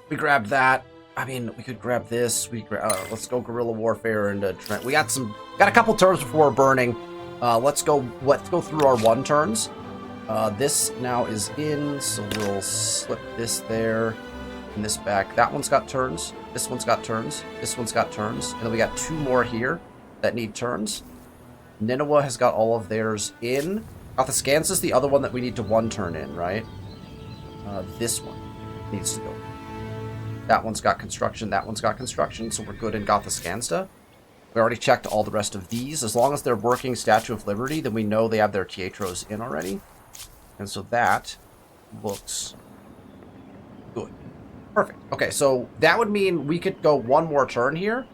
we grabbed that. I mean, we could grab this. Let's go guerrilla warfare and Trent. We got a couple turns before we're burning. Let's go through our 1 turns. This now is in, so we'll slip this there and this back. That one's got turns. This one's got turns. This one's got turns. And then we got 2 more here that need turns. Nineveh has got all of theirs in. Gothiscan's is the other one that we need to 1 turn in, right? This one needs to go. That one's got construction. That one's got construction. So we're good in Gothiscansta. We already checked all the rest of these. As long as they're working Statue of Liberty, then we know they have their Teatros in already. And so that looks good. Perfect. Okay, so that would mean we could go 1 more turn here.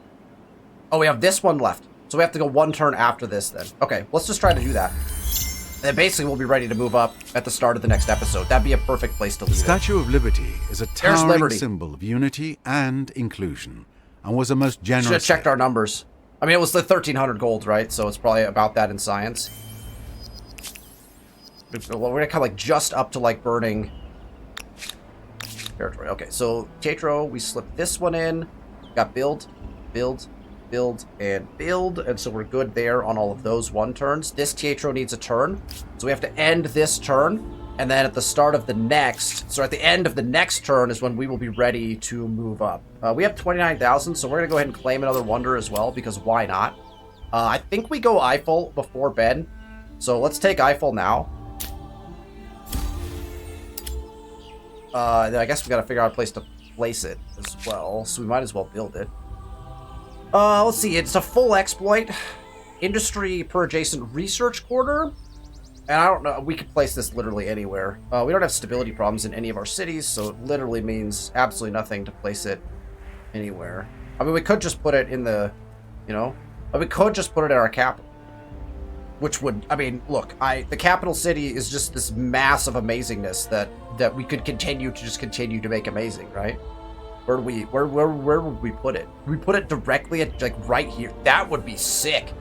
Oh, we have this one left. So we have to go 1 turn after this then. Okay, let's just try to do that. And then basically we'll be ready to move up at the start of the next episode. That'd be a perfect place to leave it. Statue of Liberty is a towering symbol of unity and inclusion, and was a most generous... Should have checked our numbers. I mean, it was the 1,300 gold, right? So it's probably about that in science. We're gonna kind of like just up to like burning territory. Okay, so Teatro, we slip this one in. Got build, build, build, and build, and so we're good there on all of those 1 turns. This Teatro needs a turn, so we have to end this turn, and then at the start of the next, so at the end of the next turn is when we will be ready to move up. We have 29,000, so we're gonna go ahead and claim another wonder as well, because why not? I think we go Eiffel before Ben, so let's take Eiffel now. Then I guess we gotta figure out a place to place it as well, so we might as well build it. Let's see, it's a full exploit. Industry per adjacent research quarter. And I don't know, we could place this literally anywhere. We don't have stability problems in any of our cities, so it literally means absolutely nothing to place it anywhere. I mean, we could just put it in the, we could just put it in our capital. Which would, I mean, look, the capital city is just this mass of amazingness that we could continue to make amazing, right? Where would we put it? We put it directly at, like, right here. That would be sick.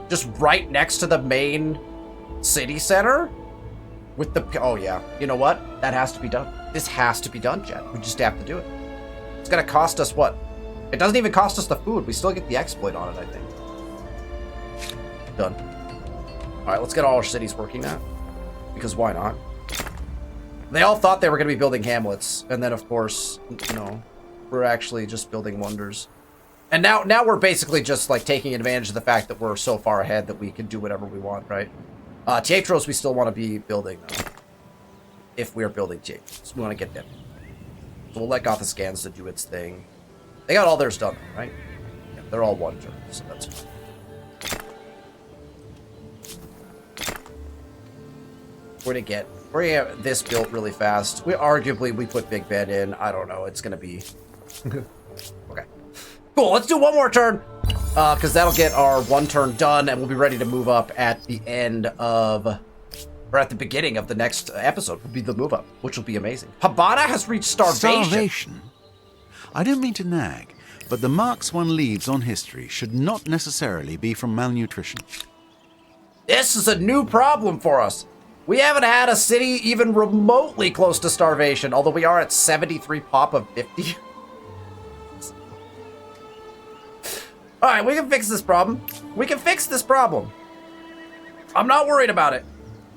Just right next to the main city center with the, oh yeah, you know what? That has to be done. This has to be done, Jet. We just have to do it. It's gonna cost us what? It doesn't even cost us the food. We still get the exploit on it, I think. Done. All right, let's get all our cities working now. Because why not? They all thought they were going to be building hamlets, and then of course, we're actually just building wonders. And now we're basically just like taking advantage of the fact that we're so far ahead that we can do whatever we want, right? Teatros we still want to be building, though. If we're building Teatros, we want to get them. So we'll let Gothiscan's do its thing. They got all theirs done, right? Yeah, they're all 1 turn, so that's fine. We're gonna get this built really fast. We put Big Ben in. I don't know. It's gonna be okay. Cool. Let's do 1 more turn, because that'll get our 1 turn done, and we'll be ready to move up at the end of, or at the beginning of the next episode. Will be the move up, which will be amazing. Habana has reached starvation. Starvation? I don't mean to nag, but the marks one leaves on history should not necessarily be from malnutrition. This is a new problem for us. We haven't had a city even remotely close to starvation, although we are at 73 pop of 50. Alright, we can fix this problem. We can fix this problem. I'm not worried about it.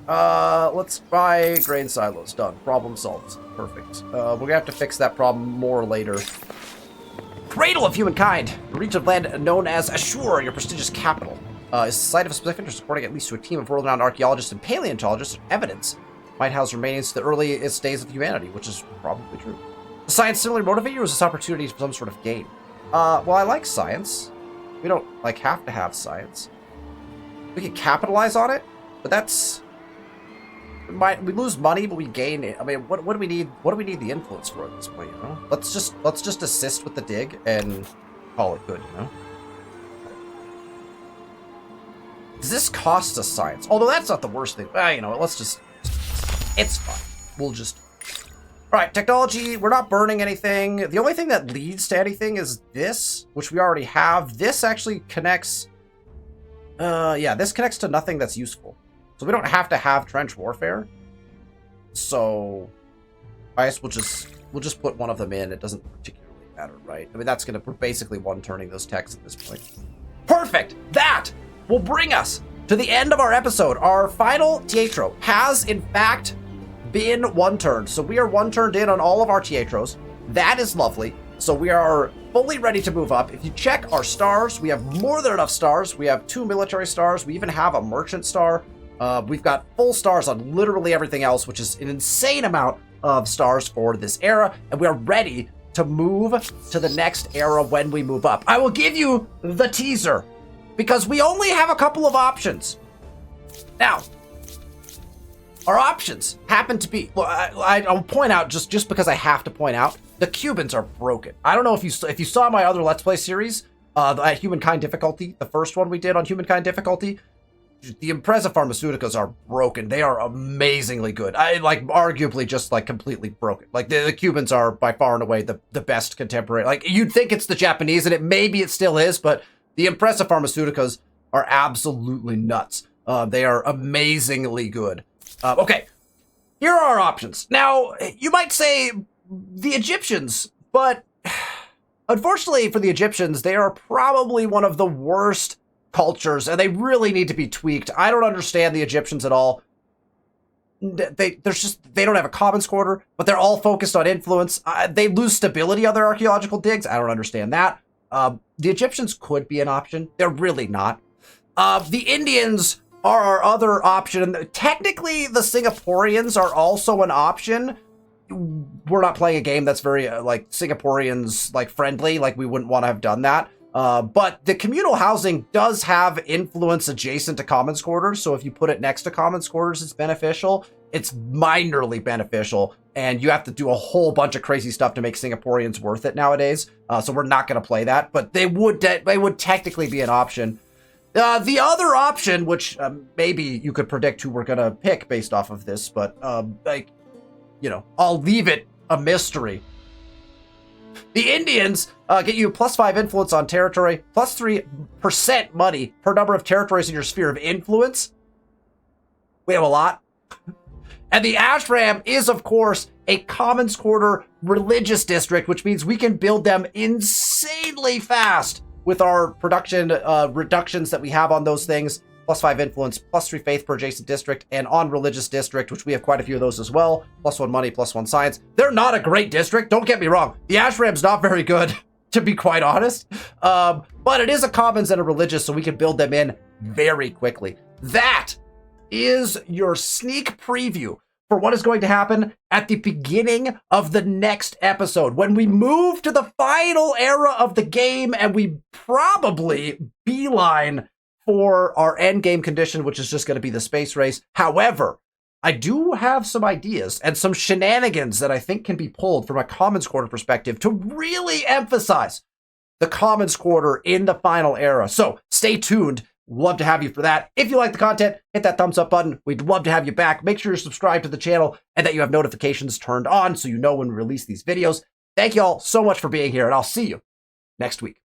Let's buy grain silos. Done. Problem solved. Perfect. We're gonna have to fix that problem more later. Cradle of Humankind. A region of land known as Ashur, your prestigious capital. Is the site of a specific interest, according at least to a team of world-renowned archaeologists and paleontologists. Evidence might house remains to the earliest days of humanity, which is probably true. Does science similarly motivate you, or is this opportunity for some sort of gain? Well, I like science. We don't, like, have to have science. We can capitalize on it, but that's... We lose money, but we gain it. I mean, what do we need? What do we need the influence for at this point? You know, let's just assist with the dig and call it good. You know, does this cost us science? Although that's not the worst thing. You know, let's just. It's fine. We'll just. All right, technology. We're not burning anything. The only thing that leads to anything is this, which we already have. This actually connects. Yeah, this connects to nothing that's useful. So we don't have to have trench warfare. So I guess we'll just put one of them in. It doesn't particularly matter, right? I mean, that's we're basically one-turning those techs at this point. Perfect! That will bring us to the end of our episode. Our final Teatro has, in fact, been one-turned. So we are one-turned in on all of our Teatros. That is lovely. So we are fully ready to move up. If you check our stars, we have more than enough stars. We have 2 military stars. We even have a merchant star. We've got full stars on literally everything else, which is an insane amount of stars for this era, and we are ready to move to the next era when we move up. I will give you the teaser, because we only have a couple of options. Now, our options happen to be, well, I'll point out, just because I have to point out, the Cubans are broken. I don't know if you saw my other Let's Play series, at Humankind difficulty, the first one we did on Humankind difficulty. The Impreza Pharmaceuticals are broken. They are amazingly good. Arguably just completely broken. The Cubans are by far and away the best contemporary. You'd think it's the Japanese, and maybe it still is, but the Impreza Pharmaceuticals are absolutely nuts. They are amazingly good. Okay, here are our options. Now, you might say the Egyptians, but unfortunately for the Egyptians, they are probably one of the worst cultures, and they really need to be tweaked. I don't understand the Egyptians at all. They don't have a commons quarter, but they're all focused on influence. They lose stability on their archaeological digs. I don't understand that. The Egyptians could be an option. They're really not. The Indians are our other option. Technically, the Singaporeans are also an option. We're not playing a game that's very Singaporeans friendly. We wouldn't want to have done that. But the communal housing does have influence adjacent to commons quarters, so if you put it next to commons quarters, it's beneficial. It's minorly beneficial, and you have to do a whole bunch of crazy stuff to make Singaporeans worth it nowadays. So we're not going to play that, but they would technically be an option. The other option, which maybe you could predict who we're going to pick based off of this, but I'll leave it a mystery. The Indians get you +5 influence on territory, +3% money per number of territories in your sphere of influence. We have a lot. And the Ashram is, of course, a commons quarter religious district, which means we can build them insanely fast with our production reductions that we have on those things. +5 influence, +3 faith per adjacent district, and on religious district, which we have quite a few of those as well. +1 money, +1 science. They're not a great district, don't get me wrong. The Ashram's not very good, to be quite honest. But it is a commons and a religious, so we can build them in very quickly. That is your sneak preview for what is going to happen at the beginning of the next episode, when we move to the final era of the game, and we probably beeline for our end game condition, which is just going to be the space race. However, I do have some ideas and some shenanigans that I think can be pulled from a commons quarter perspective to really emphasize the commons quarter in the final era. So stay tuned. Love to have you for that. If you like the content, hit that thumbs up button. We'd love to have you back. Make sure you're subscribed to the channel and that you have notifications turned on so you know when we release these videos. Thank you all so much for being here, and I'll see you next week.